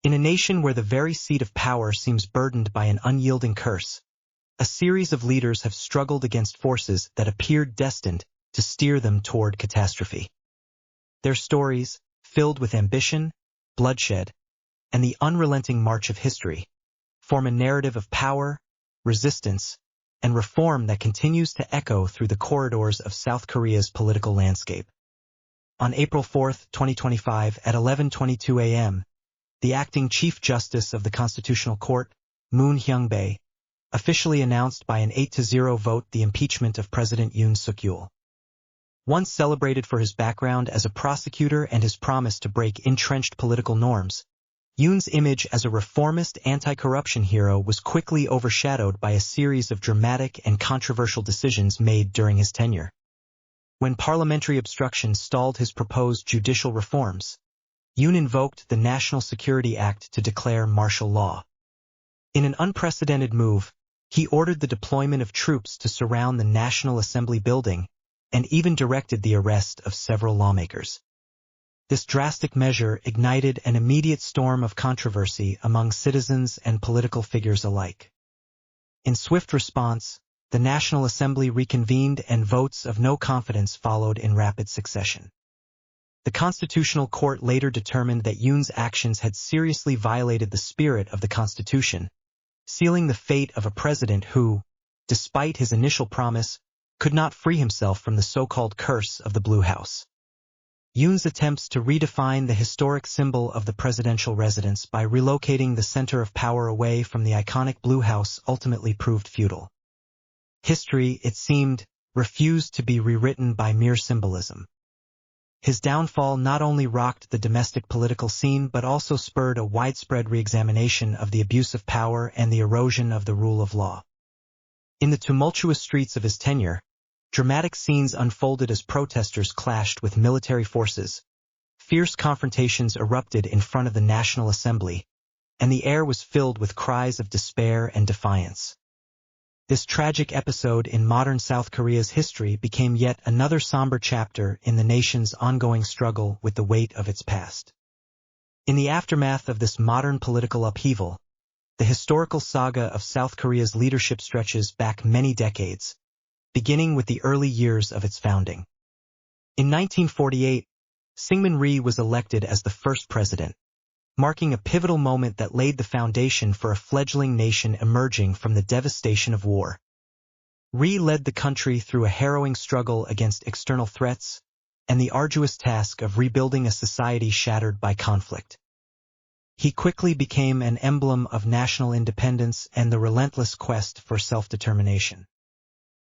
In a nation where the very seat of power seems burdened by an unyielding curse, a series of leaders have struggled against forces that appeared destined to steer them toward catastrophe. Their stories, filled with ambition, bloodshed, and the unrelenting march of history, form a narrative of power, resistance, and reform that continues to echo through the corridors of South Korea's political landscape. On April 4, 2025, at 11:22 a.m., the acting Chief Justice of the Constitutional Court, Moo-hyun, officially announced by an 8-0 vote the impeachment of President Yoon Suk-yeol. Once celebrated for his background as a prosecutor and his promise to break entrenched political norms, Yoon's image as a reformist anti-corruption hero was quickly overshadowed by a series of dramatic and controversial decisions made during his tenure. When parliamentary obstruction stalled his proposed judicial reforms, Yoon invoked the National Security Act to declare martial law. In an unprecedented move, he ordered the deployment of troops to surround the National Assembly building and even directed the arrest of several lawmakers. This drastic measure ignited an immediate storm of controversy among citizens and political figures alike. In swift response, the National Assembly reconvened and votes of no confidence followed in rapid succession. The Constitutional Court later determined that Yoon's actions had seriously violated the spirit of the Constitution, sealing the fate of a president who, despite his initial promise, could not free himself from the so-called curse of the Blue House. Yoon's attempts to redefine the historic symbol of the presidential residence by relocating the center of power away from the iconic Blue House ultimately proved futile. History, it seemed, refused to be rewritten by mere symbolism. His downfall not only rocked the domestic political scene but also spurred a widespread re-examination of the abuse of power and the erosion of the rule of law. In the tumultuous streets of his tenure, dramatic scenes unfolded as protesters clashed with military forces, fierce confrontations erupted in front of the National Assembly, and the air was filled with cries of despair and defiance. This tragic episode in modern South Korea's history became yet another somber chapter in the nation's ongoing struggle with the weight of its past. In the aftermath of this modern political upheaval, the historical saga of South Korea's leadership stretches back many decades, beginning with the early years of its founding. In 1948, Syngman Rhee was elected as the first president, marking a pivotal moment that laid the foundation for a fledgling nation emerging from the devastation of war. Rhee led the country through a harrowing struggle against external threats and the arduous task of rebuilding a society shattered by conflict. He quickly became an emblem of national independence and the relentless quest for self-determination.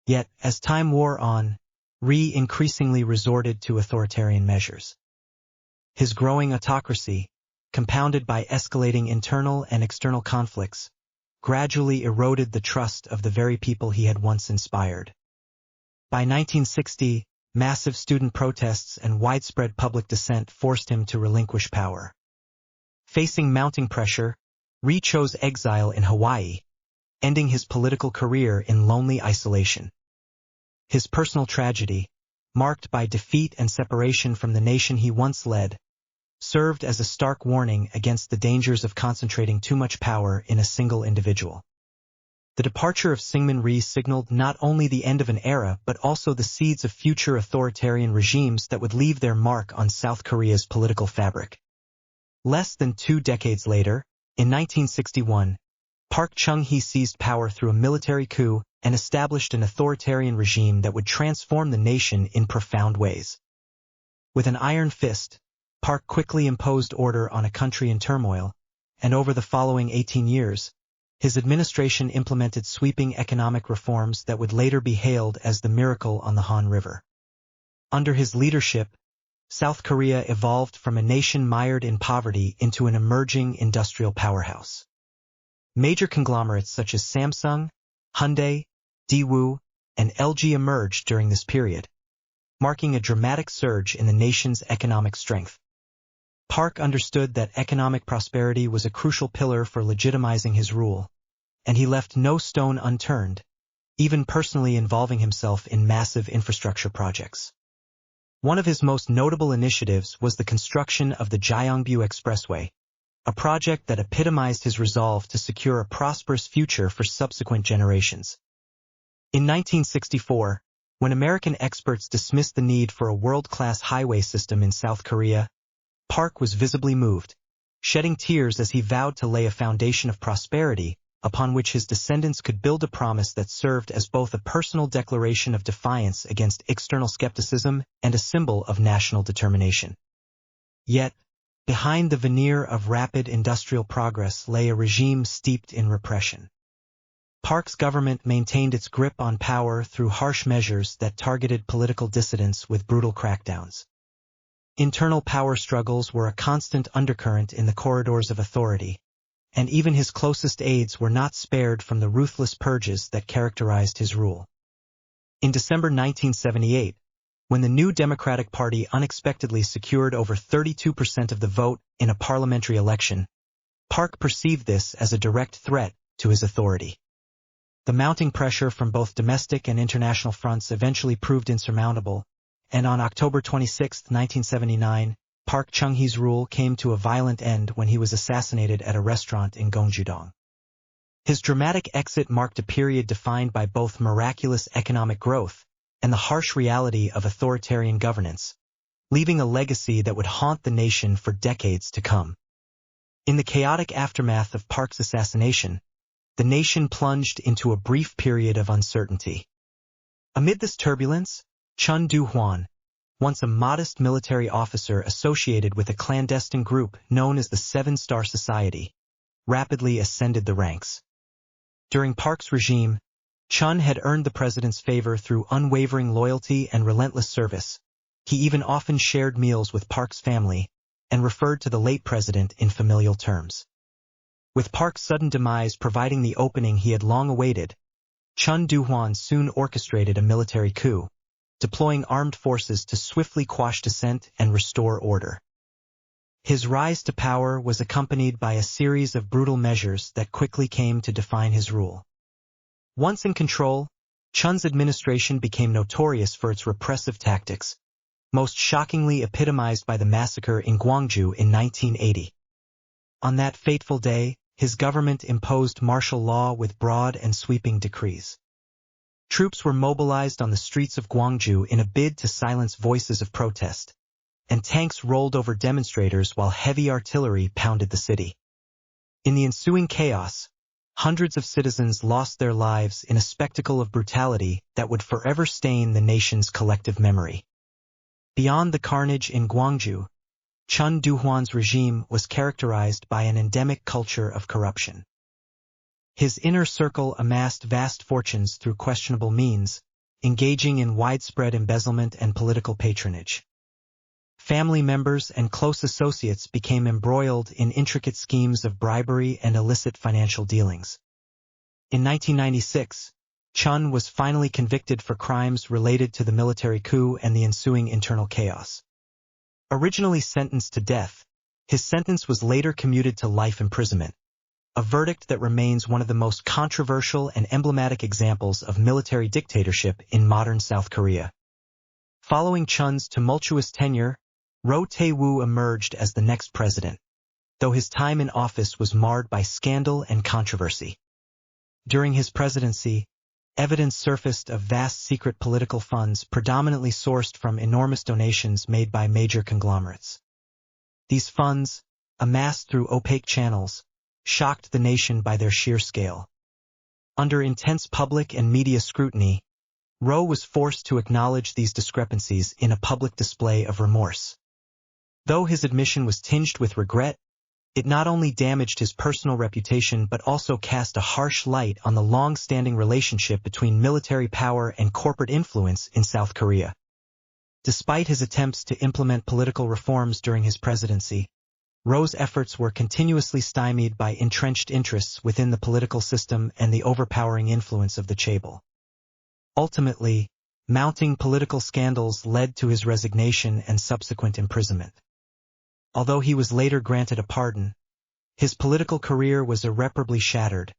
Yet, as time wore on, Rhee increasingly resorted to authoritarian measures. His growing autocracy, compounded by escalating internal and external conflicts, gradually eroded the trust of the very people he had once inspired. By 1960, massive student protests and widespread public dissent forced him to relinquish power. Facing mounting pressure, Rhee chose exile in Hawaii, ending his political career in lonely isolation. His personal tragedy, marked by defeat and separation from the nation he once led, served as a stark warning against the dangers of concentrating too much power in a single individual. The departure of Syngman Rhee signaled not only the end of an era but also the seeds of future authoritarian regimes that would leave their mark on South Korea's political fabric. Less than 2 decades later, in 1961, Park Chung-hee seized power through a military coup and established an authoritarian regime that would transform the nation in profound ways. With an iron fist, Park quickly imposed order on a country in turmoil, and over the following 18 years, his administration implemented sweeping economic reforms that would later be hailed as the miracle on the Han River. Under his leadership, South Korea evolved from a nation mired in poverty into an emerging industrial powerhouse. Major conglomerates such as Samsung, Hyundai, Daewoo, and LG emerged during this period, marking a dramatic surge in the nation's economic strength. Park understood that economic prosperity was a crucial pillar for legitimizing his rule, and he left no stone unturned, even personally involving himself in massive infrastructure projects. One of his most notable initiatives was the construction of the Gyeongbu Expressway, a project that epitomized his resolve to secure a prosperous future for subsequent generations. In 1964, when American experts dismissed the need for a world-class highway system in South Korea, Park was visibly moved, shedding tears as he vowed to lay a foundation of prosperity upon which his descendants could build a promise that served as both a personal declaration of defiance against external skepticism and a symbol of national determination. Yet, behind the veneer of rapid industrial progress lay a regime steeped in repression. Park's government maintained its grip on power through harsh measures that targeted political dissidents with brutal crackdowns. Internal power struggles were a constant undercurrent in the corridors of authority, and even his closest aides were not spared from the ruthless purges that characterized his rule. In December 1978, when the New Democratic Party unexpectedly secured over 32% of the vote in a parliamentary election, Park perceived this as a direct threat to his authority. The mounting pressure from both domestic and international fronts eventually proved insurmountable, and on October 26, 1979, Park Chung-hee's rule came to a violent end when he was assassinated at a restaurant in Gyeongju-dong. His dramatic exit marked a period defined by both miraculous economic growth and the harsh reality of authoritarian governance, leaving a legacy that would haunt the nation for decades to come. In the chaotic aftermath of Park's assassination, the nation plunged into a brief period of uncertainty. Amid this turbulence, Chun Doo-hwan, once a modest military officer associated with a clandestine group known as the Seven Star Society, rapidly ascended the ranks. During Park's regime, Chun had earned the president's favor through unwavering loyalty and relentless service. He even often shared meals with Park's family and referred to the late president in familial terms. With Park's sudden demise providing the opening he had long awaited, Chun Doo-hwan soon orchestrated a military coup, deploying armed forces to swiftly quash dissent and restore order. His rise to power was accompanied by a series of brutal measures that quickly came to define his rule. Once in control, Chun's administration became notorious for its repressive tactics, most shockingly epitomized by the massacre in Gwangju in 1980. On that fateful day, his government imposed martial law with broad and sweeping decrees. Troops were mobilized on the streets of Gwangju in a bid to silence voices of protest, and tanks rolled over demonstrators while heavy artillery pounded the city. In the ensuing chaos, hundreds of citizens lost their lives in a spectacle of brutality that would forever stain the nation's collective memory. Beyond the carnage in Gwangju, Chun Doo-hwan's regime was characterized by an endemic culture of corruption. His inner circle amassed vast fortunes through questionable means, engaging in widespread embezzlement and political patronage. Family members and close associates became embroiled in intricate schemes of bribery and illicit financial dealings. In 1996, Chun was finally convicted for crimes related to the military coup and the ensuing internal chaos. Originally sentenced to death, his sentence was later commuted to life imprisonment, a verdict that remains one of the most controversial and emblematic examples of military dictatorship in modern South Korea. Following Chun's tumultuous tenure, Roh Tae-woo emerged as the next president, though his time in office was marred by scandal and controversy. During his presidency, evidence surfaced of vast secret political funds predominantly sourced from enormous donations made by major conglomerates. These funds, amassed through opaque channels, shocked the nation by their sheer scale. Under intense public and media scrutiny, Roh was forced to acknowledge these discrepancies in a public display of remorse. Though his admission was tinged with regret, it not only damaged his personal reputation but also cast a harsh light on the long-standing relationship between military power and corporate influence in South Korea. Despite his attempts to implement political reforms during his presidency, Roh's efforts were continuously stymied by entrenched interests within the political system and the overpowering influence of the chaebol. Ultimately, mounting political scandals led to his resignation and subsequent imprisonment. Although he was later granted a pardon, his political career was irreparably shattered,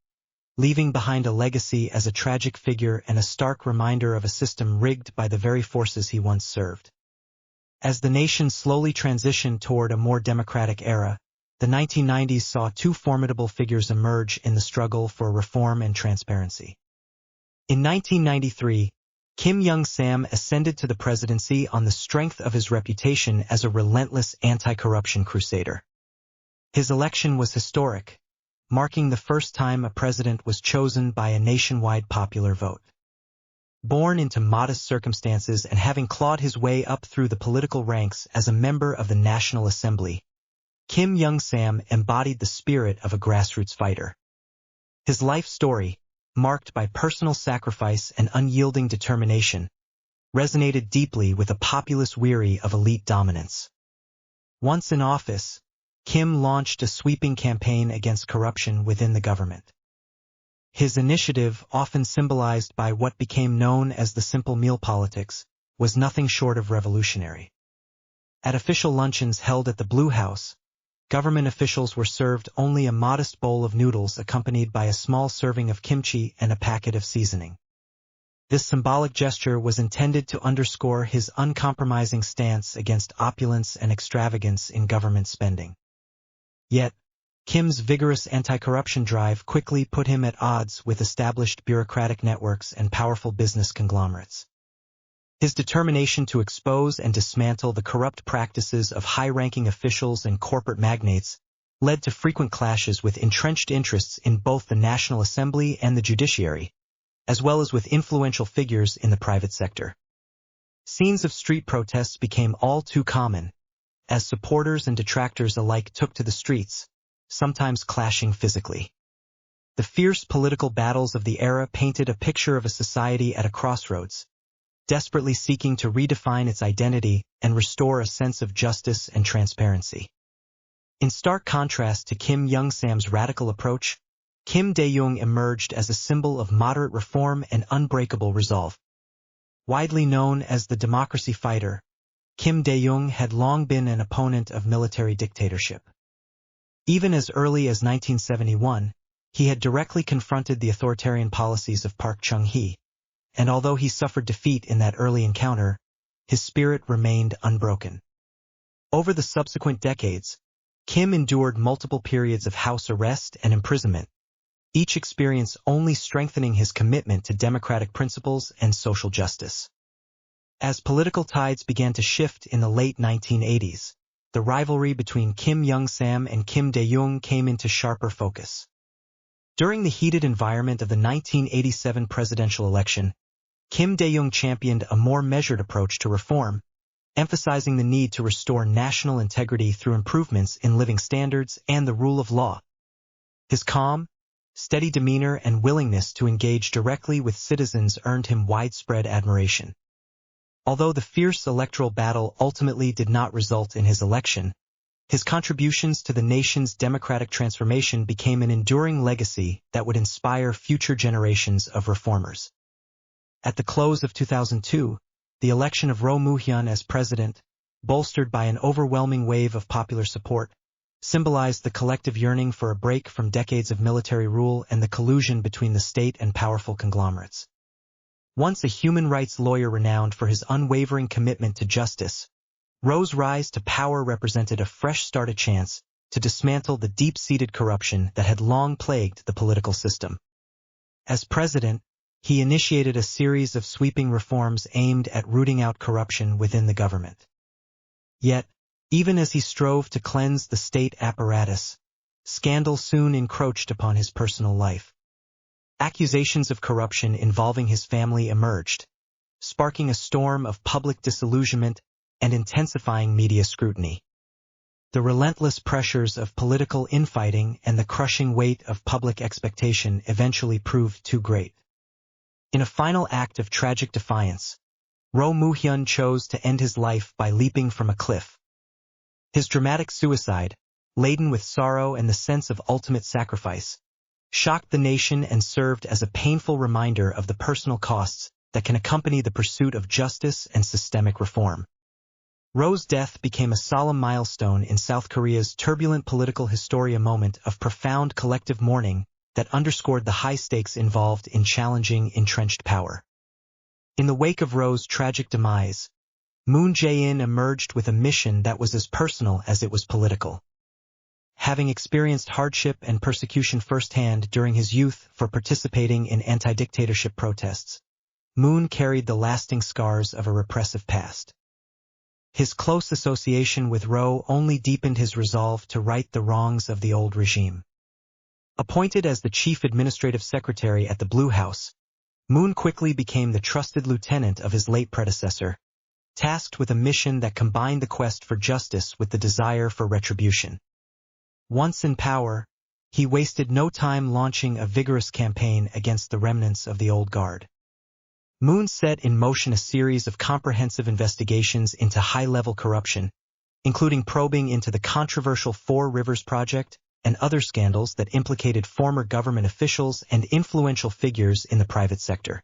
leaving behind a legacy as a tragic figure and a stark reminder of a system rigged by the very forces he once served. As the nation slowly transitioned toward a more democratic era, the 1990s saw two formidable figures emerge in the struggle for reform and transparency. In 1993, Kim Young-sam ascended to the presidency on the strength of his reputation as a relentless anti-corruption crusader. His election was historic, marking the first time a president was chosen by a nationwide popular vote. Born into modest circumstances and having clawed his way up through the political ranks as a member of the National Assembly, Kim Young-sam embodied the spirit of a grassroots fighter. His life story, marked by personal sacrifice and unyielding determination, resonated deeply with a populace weary of elite dominance. Once in office, Kim launched a sweeping campaign against corruption within the government. His initiative, often symbolized by what became known as the simple meal politics, was nothing short of revolutionary. At official luncheons held at the Blue House, government officials were served only a modest bowl of noodles accompanied by a small serving of kimchi and a packet of seasoning. This symbolic gesture was intended to underscore his uncompromising stance against opulence and extravagance in government spending. Yet, Kim's vigorous anti-corruption drive quickly put him at odds with established bureaucratic networks and powerful business conglomerates. His determination to expose and dismantle the corrupt practices of high-ranking officials and corporate magnates led to frequent clashes with entrenched interests in both the National Assembly and the judiciary, as well as with influential figures in the private sector. Scenes of street protests became all too common, as supporters and detractors alike took to the streets, sometimes clashing physically. The fierce political battles of the era painted a picture of a society at a crossroads, desperately seeking to redefine its identity and restore a sense of justice and transparency. In stark contrast to Kim Young-sam's radical approach, Kim Dae-jung emerged as a symbol of moderate reform and unbreakable resolve. Widely known as the democracy fighter, Kim Dae-jung had long been an opponent of military dictatorship. Even as early as 1971, he had directly confronted the authoritarian policies of Park Chung-hee, and although he suffered defeat in that early encounter, his spirit remained unbroken. Over the subsequent decades, Kim endured multiple periods of house arrest and imprisonment, each experience only strengthening his commitment to democratic principles and social justice. As political tides began to shift in the late 1980s, the rivalry between Kim Young-sam and Kim Dae-jung came into sharper focus. During the heated environment of the 1987 presidential election, Kim Dae-jung championed a more measured approach to reform, emphasizing the need to restore national integrity through improvements in living standards and the rule of law. His calm, steady demeanor and willingness to engage directly with citizens earned him widespread admiration. Although the fierce electoral battle ultimately did not result in his election, his contributions to the nation's democratic transformation became an enduring legacy that would inspire future generations of reformers. At the close of 2002, the election of Moo-hyun as president, bolstered by an overwhelming wave of popular support, symbolized the collective yearning for a break from decades of military rule and the collusion between the state and powerful conglomerates. Once a human rights lawyer renowned for his unwavering commitment to justice, Roh's rise to power represented a fresh start, a chance to dismantle the deep-seated corruption that had long plagued the political system. As president, he initiated a series of sweeping reforms aimed at rooting out corruption within the government. Yet, even as he strove to cleanse the state apparatus, scandal soon encroached upon his personal life. Accusations of corruption involving his family emerged, sparking a storm of public disillusionment and intensifying media scrutiny. The relentless pressures of political infighting and the crushing weight of public expectation eventually proved too great. In a final act of tragic defiance, Moo-hyun chose to end his life by leaping from a cliff. His dramatic suicide, laden with sorrow and the sense of ultimate sacrifice, shocked the nation and served as a painful reminder of the personal costs that can accompany the pursuit of justice and systemic reform. Roh's death became a solemn milestone in South Korea's turbulent political history, a moment of profound collective mourning that underscored the high stakes involved in challenging entrenched power. In the wake of Roh's tragic demise, Jae-in emerged with a mission that was as personal as it was political. having experienced hardship and persecution firsthand during his youth for participating in anti-dictatorship protests. Moon carried the lasting scars of a repressive past. His close association with Roh only deepened his resolve to right the wrongs of the old regime. Appointed as the chief administrative secretary at the Blue House, Moon quickly became the trusted lieutenant of his late predecessor, tasked with a mission that combined the quest for justice with the desire for retribution. Once in power, he wasted no time launching a vigorous campaign against the remnants of the old guard. Moon set in motion a series of comprehensive investigations into high-level corruption, including probing into the controversial Four Rivers Project and other scandals that implicated former government officials and influential figures in the private sector.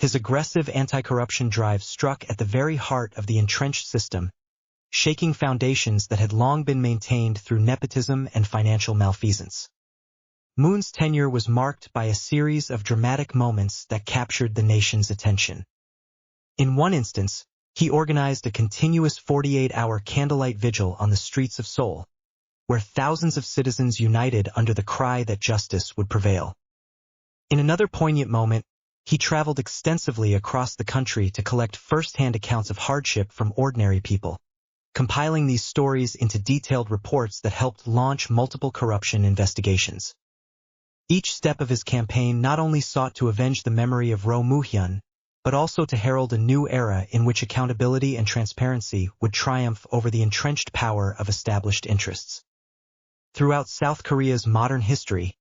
His aggressive anti-corruption drive struck at the very heart of the entrenched system, shaking foundations that had long been maintained through nepotism and financial malfeasance. Moon's tenure was marked by a series of dramatic moments that captured the nation's attention. In one instance, he organized a continuous 48-hour candlelight vigil on the streets of Seoul, where thousands of citizens united under the cry that justice would prevail. In another poignant moment, he traveled extensively across the country to collect first-hand accounts of hardship from ordinary people, compiling these stories into detailed reports that helped launch multiple corruption investigations. Each step of his campaign not only sought to avenge the memory of Roh Moo-hyun, but also to herald a new era in which accountability and transparency would triumph over the entrenched power of established interests. Throughout South Korea's modern history,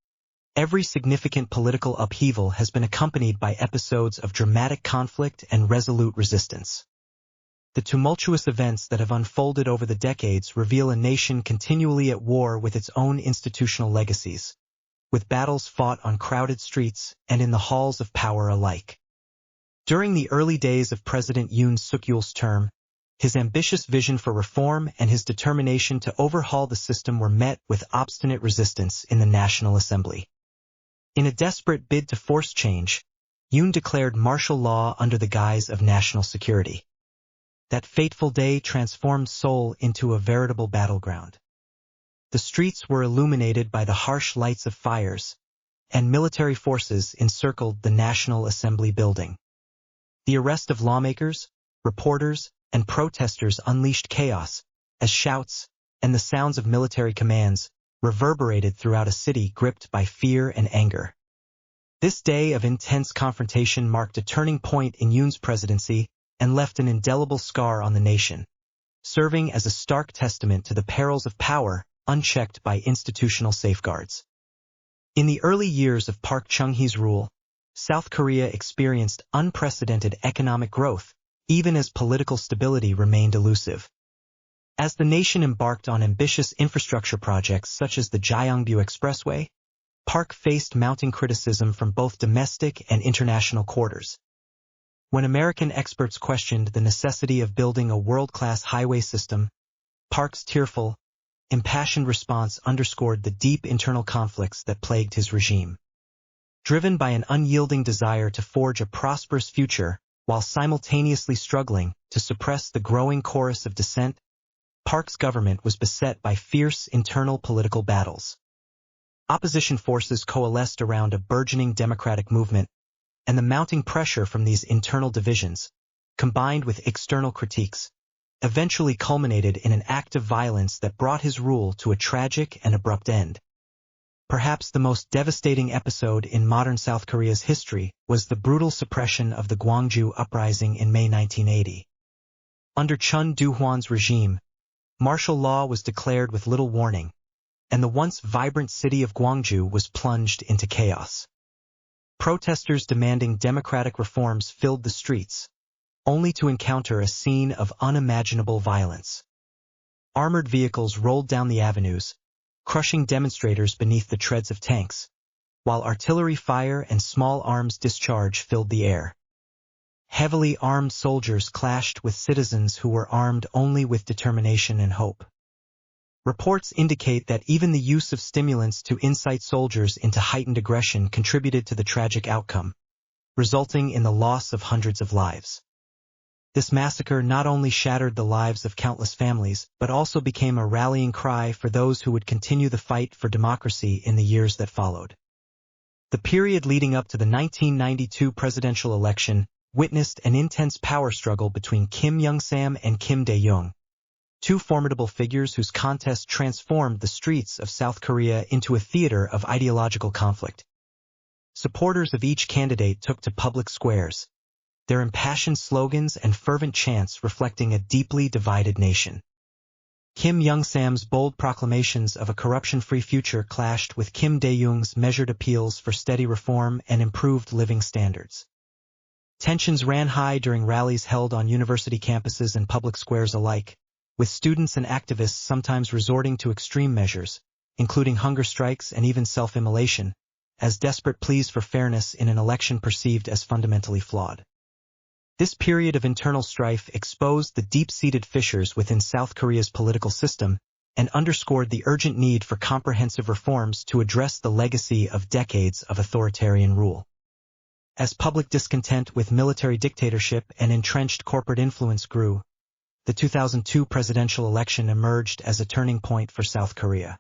every significant political upheaval has been accompanied by episodes of dramatic conflict and resolute resistance. The tumultuous events that have unfolded over the decades reveal a nation continually at war with its own institutional legacies, with battles fought on crowded streets and in the halls of power alike. During the early days of President Yoon Suk-yeol's term, his ambitious vision for reform and his determination to overhaul the system were met with obstinate resistance in the National Assembly. In a desperate bid to force change, Yoon declared martial law under the guise of national security. That fateful day transformed Seoul into a veritable battleground. The streets were illuminated by the harsh lights of fires, and military forces encircled the National Assembly building. The arrest of lawmakers, reporters, and protesters unleashed chaos, as shouts and the sounds of military commands reverberated throughout a city gripped by fear and anger. This day of intense confrontation marked a turning point in Yoon's presidency and left an indelible scar on the nation, serving as a stark testament to the perils of power unchecked by institutional safeguards. In the early years of Park Chung-hee's rule, South Korea experienced unprecedented economic growth, even as political stability remained elusive. As the nation embarked on ambitious infrastructure projects such as the Jae-in Expressway, Park faced mounting criticism from both domestic and international quarters. When American experts questioned the necessity of building a world-class highway system, Park's tearful, impassioned response underscored the deep internal conflicts that plagued his regime. Driven by an unyielding desire to forge a prosperous future while simultaneously struggling to suppress the growing chorus of dissent, Park's government was beset by fierce internal political battles. Opposition forces coalesced around a burgeoning democratic movement, and the mounting pressure from these internal divisions, combined with external critiques, eventually culminated in an act of violence that brought his rule to a tragic and abrupt end. Perhaps the most devastating episode in modern South Korea's history was the brutal suppression of the Gwangju uprising in May 1980. Under Chun Doo-hwan's regime, martial law was declared with little warning, and the once vibrant city of Gwangju was plunged into chaos. Protesters demanding democratic reforms filled the streets, only to encounter a scene of unimaginable violence. Armored vehicles rolled down the avenues, crushing demonstrators beneath the treads of tanks, while artillery fire and small arms discharge filled the air. Heavily armed soldiers clashed with citizens who were armed only with determination and hope. Reports indicate that even the use of stimulants to incite soldiers into heightened aggression contributed to the tragic outcome, resulting in the loss of hundreds of lives. This massacre not only shattered the lives of countless families, but also became a rallying cry for those who would continue the fight for democracy in the years that followed. The period leading up to the 1992 presidential election witnessed an intense power struggle between Kim Young-sam and Kim Dae-jung, two formidable figures whose contest transformed the streets of South Korea into a theater of ideological conflict. Supporters of each candidate took to public squares, their impassioned slogans and fervent chants reflecting a deeply divided nation. Kim Young-sam's bold proclamations of a corruption-free future clashed with Kim Dae-jung's measured appeals for steady reform and improved living standards. Tensions ran high during rallies held on university campuses and public squares alike, with students and activists sometimes resorting to extreme measures, including hunger strikes and even self-immolation, as desperate pleas for fairness in an election perceived as fundamentally flawed. This period of internal strife exposed the deep-seated fissures within South Korea's political system and underscored the urgent need for comprehensive reforms to address the legacy of decades of authoritarian rule. As public discontent with military dictatorship and entrenched corporate influence grew, the 2002 presidential election emerged as a turning point for South Korea.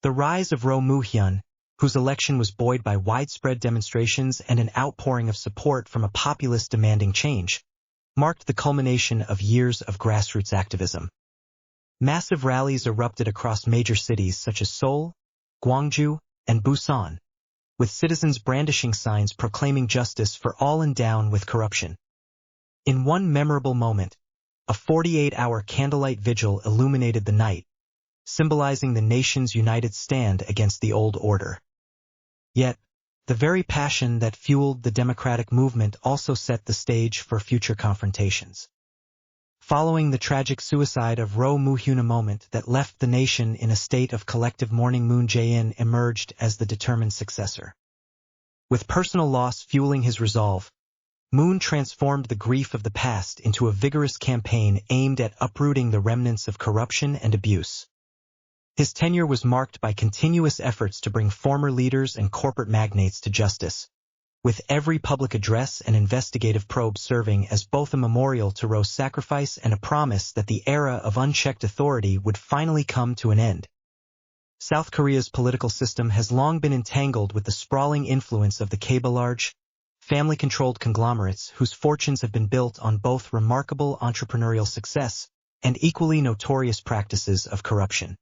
The rise of Moo-hyun, whose election was buoyed by widespread demonstrations and an outpouring of support from a populace demanding change, marked the culmination of years of grassroots activism. Massive rallies erupted across major cities such as Seoul, Gwangju, and Busan, with citizens brandishing signs proclaiming justice for all and down with corruption. In one memorable moment, a 48-hour candlelight vigil illuminated the night, symbolizing the nation's united stand against the old order. Yet, the very passion that fueled the democratic movement also set the stage for future confrontations. Following the tragic suicide of Moo-hyun, a moment that left the nation in a state of collective mourning, Jae-in emerged as the determined successor. With personal loss fueling his resolve, Moon transformed the grief of the past into a vigorous campaign aimed at uprooting the remnants of corruption and abuse. His tenure was marked by continuous efforts to bring former leaders and corporate magnates to justice, with every public address and investigative probe serving as both a memorial to Ro's sacrifice and a promise that the era of unchecked authority would finally come to an end. South Korea's political system has long been entangled with the sprawling influence of the K-large, family-controlled conglomerates whose fortunes have been built on both remarkable entrepreneurial success and equally notorious practices of corruption.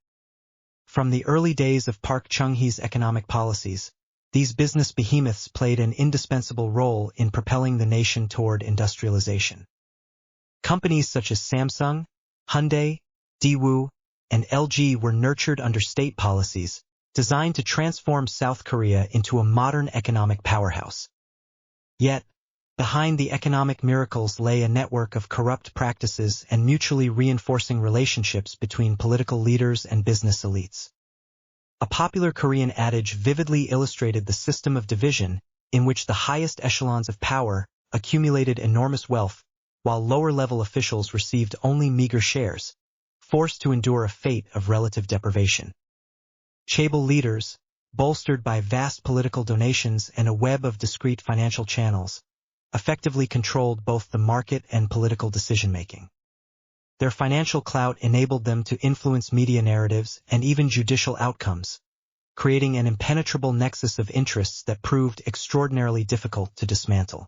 From the early days of Park Chung-hee's economic policies, these business behemoths played an indispensable role in propelling the nation toward industrialization. Companies such as Samsung, Hyundai, Daewoo, and LG were nurtured under state policies designed to transform South Korea into a modern economic powerhouse. Yet, behind the economic miracles lay a network of corrupt practices and mutually reinforcing relationships between political leaders and business elites. A popular Korean adage vividly illustrated the system of division in which the highest echelons of power accumulated enormous wealth, while lower-level officials received only meager shares, forced to endure a fate of relative deprivation. Chaebol leaders, bolstered by vast political donations and a web of discreet financial channels, effectively controlled both the market and political decision-making. Their financial clout enabled them to influence media narratives and even judicial outcomes, creating an impenetrable nexus of interests that proved extraordinarily difficult to dismantle.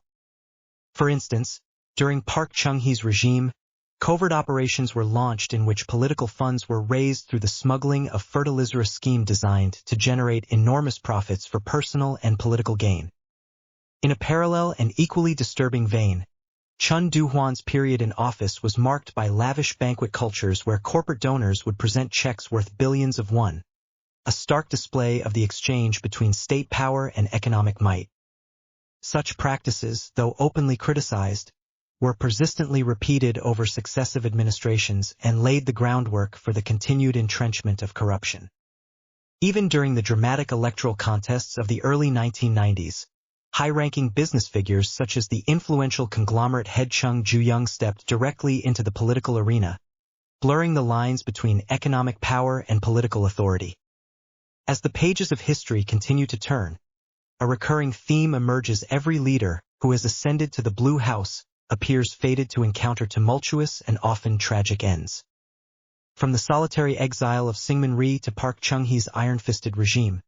For instance, during Park Chung-hee's regime, covert operations were launched in which political funds were raised through the smuggling of fertilizer, a scheme designed to generate enormous profits for personal and political gain. In a parallel and equally disturbing vein, Chun Doo-hwan's period in office was marked by lavish banquet cultures where corporate donors would present checks worth billions of won, a stark display of the exchange between state power and economic might. Such practices, though openly criticized, were persistently repeated over successive administrations and laid the groundwork for the continued entrenchment of corruption. Even during the dramatic electoral contests of the early 1990s, high-ranking business figures such as the influential conglomerate head Chung Ju-young stepped directly into the political arena, blurring the lines between economic power and political authority. As the pages of history continue to turn, a recurring theme emerges: every leader who has ascended to the Blue House appears fated to encounter tumultuous and often tragic ends. From the solitary exile of Syngman-rhee to Park Chung-hee's iron-fisted regime,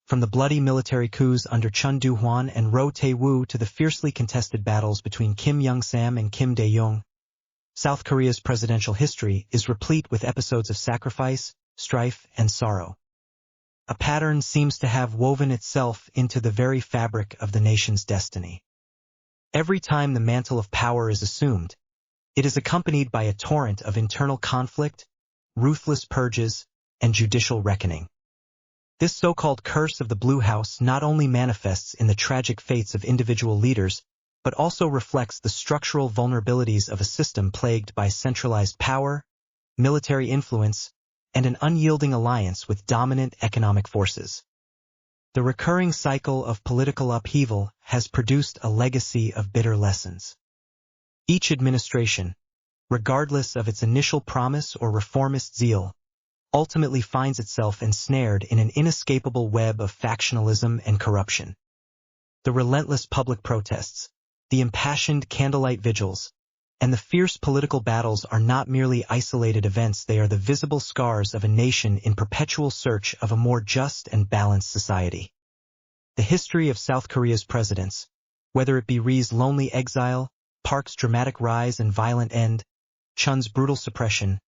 from the bloody military coups under Chun Doo-hwan and Roh Tae-woo to the fiercely contested battles between Kim Young-sam and Kim Dae-jung, South Korea's presidential history is replete with episodes of sacrifice, strife, and sorrow. A pattern seems to have woven itself into the very fabric of the nation's destiny. Every time the mantle of power is assumed, it is accompanied by a torrent of internal conflict, ruthless purges, and judicial reckoning. This so-called curse of the Blue House not only manifests in the tragic fates of individual leaders, but also reflects the structural vulnerabilities of a system plagued by centralized power, military influence, and an unyielding alliance with dominant economic forces. The recurring cycle of political upheaval has produced a legacy of bitter lessons. Each administration, regardless of its initial promise or reformist zeal, ultimately finds itself ensnared in an inescapable web of factionalism and corruption. The relentless public protests, the impassioned candlelight vigils, and the fierce political battles are not merely isolated events, they are the visible scars of a nation in perpetual search of a more just and balanced society. The history of South Korea's presidents, whether it be Rhee's lonely exile, Park's dramatic rise and violent end, Chun's brutal suppression,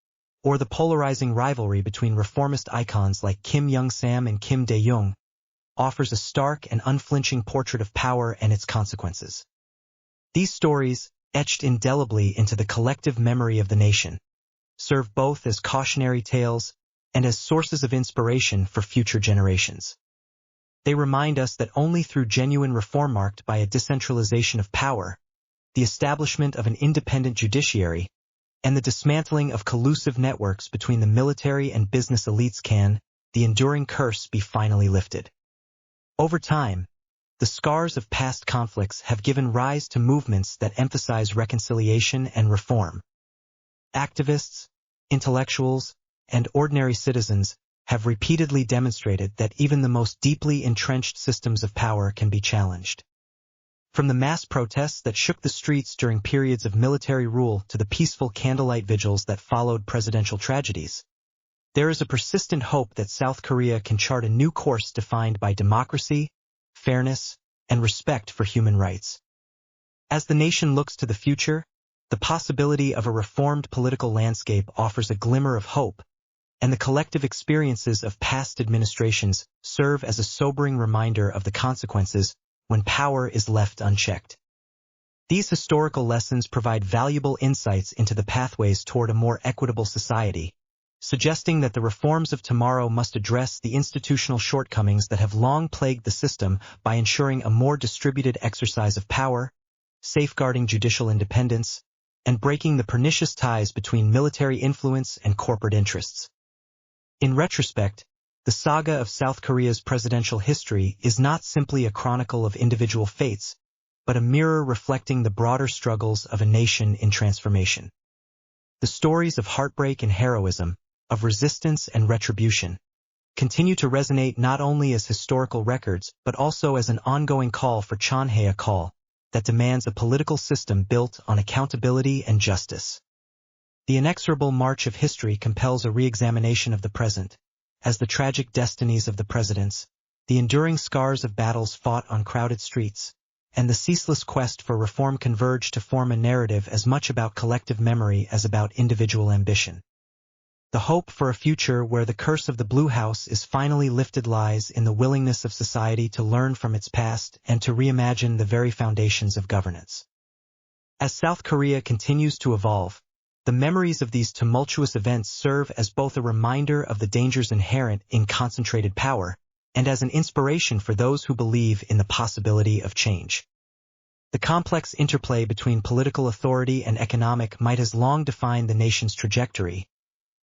or the polarizing rivalry between reformist icons like Kim Young-sam and Kim Dae-jung, offers a stark and unflinching portrait of power and its consequences. These stories, etched indelibly into the collective memory of the nation, serve both as cautionary tales and as sources of inspiration for future generations. They remind us that only through genuine reform marked by a decentralization of power, the establishment of an independent judiciary, and the dismantling of collusive networks between the military and business elites can the enduring curse be finally lifted. Over time, the scars of past conflicts have given rise to movements that emphasize reconciliation and reform. Activists, intellectuals, and ordinary citizens have repeatedly demonstrated that even the most deeply entrenched systems of power can be challenged. From the mass protests that shook the streets during periods of military rule to the peaceful candlelight vigils that followed presidential tragedies, there is a persistent hope that South Korea can chart a new course defined by democracy, fairness, and respect for human rights. As the nation looks to the future, the possibility of a reformed political landscape offers a glimmer of hope, and the collective experiences of past administrations serve as a sobering reminder of the consequences when power is left unchecked. These historical lessons provide valuable insights into the pathways toward a more equitable society, suggesting that the reforms of tomorrow must address the institutional shortcomings that have long plagued the system by ensuring a more distributed exercise of power, safeguarding judicial independence, and breaking the pernicious ties between military influence and corporate interests. In retrospect, the saga of South Korea's presidential history is not simply a chronicle of individual fates, but a mirror reflecting the broader struggles of a nation in transformation. The stories of heartbreak and heroism, of resistance and retribution, continue to resonate not only as historical records but also as an ongoing call for Chung-hee, a call that demands a political system built on accountability and justice. The inexorable march of history compels a re-examination of the present, as the tragic destinies of the presidents, the enduring scars of battles fought on crowded streets, and the ceaseless quest for reform converge to form a narrative as much about collective memory as about individual ambition. The hope for a future where the curse of the Blue House is finally lifted lies in the willingness of society to learn from its past and to reimagine the very foundations of governance. As South Korea continues to evolve, the memories of these tumultuous events serve as both a reminder of the dangers inherent in concentrated power and as an inspiration for those who believe in the possibility of change. The complex interplay between political authority and economic might has long defined the nation's trajectory,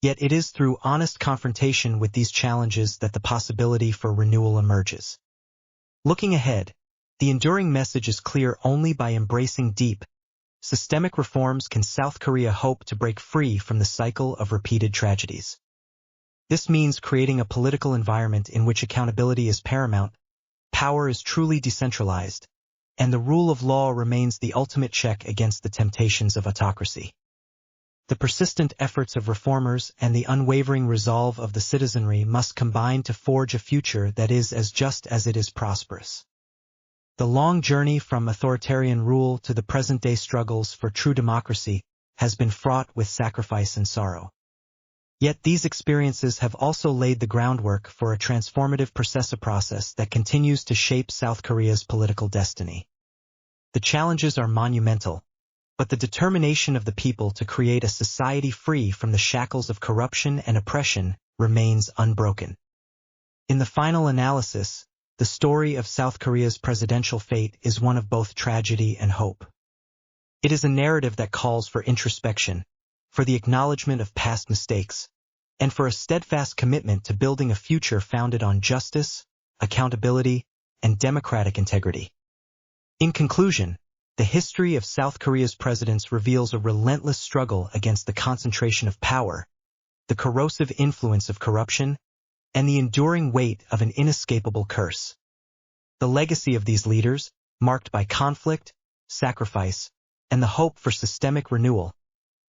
yet it is through honest confrontation with these challenges that the possibility for renewal emerges. Looking ahead, the enduring message is clear: only by embracing deep, systemic reforms can South Korea hope to break free from the cycle of repeated tragedies. This means creating a political environment in which accountability is paramount, power is truly decentralized, and the rule of law remains the ultimate check against the temptations of autocracy. The persistent efforts of reformers and the unwavering resolve of the citizenry must combine to forge a future that is as just as it is prosperous. The long journey from authoritarian rule to the present-day struggles for true democracy has been fraught with sacrifice and sorrow. Yet these experiences have also laid the groundwork for a transformative process that continues to shape South Korea's political destiny. The challenges are monumental, but the determination of the people to create a society free from the shackles of corruption and oppression remains unbroken. In the final analysis, the story of South Korea's presidential fate is one of both tragedy and hope. It is a narrative that calls for introspection, for the acknowledgement of past mistakes, and for a steadfast commitment to building a future founded on justice, accountability, and democratic integrity. In conclusion, the history of South Korea's presidents reveals a relentless struggle against the concentration of power, the corrosive influence of corruption, and the enduring weight of an inescapable curse. The legacy of these leaders, marked by conflict, sacrifice, and the hope for systemic renewal,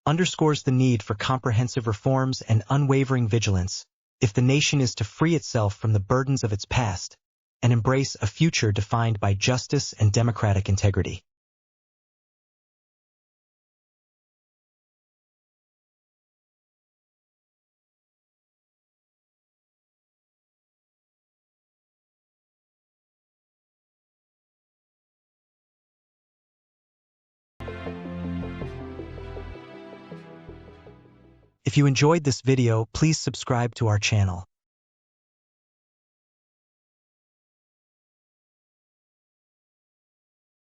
underscores the need for comprehensive reforms and unwavering vigilance if the nation is to free itself from the burdens of its past and embrace a future defined by justice and democratic integrity. If you enjoyed this video, please subscribe to our channel.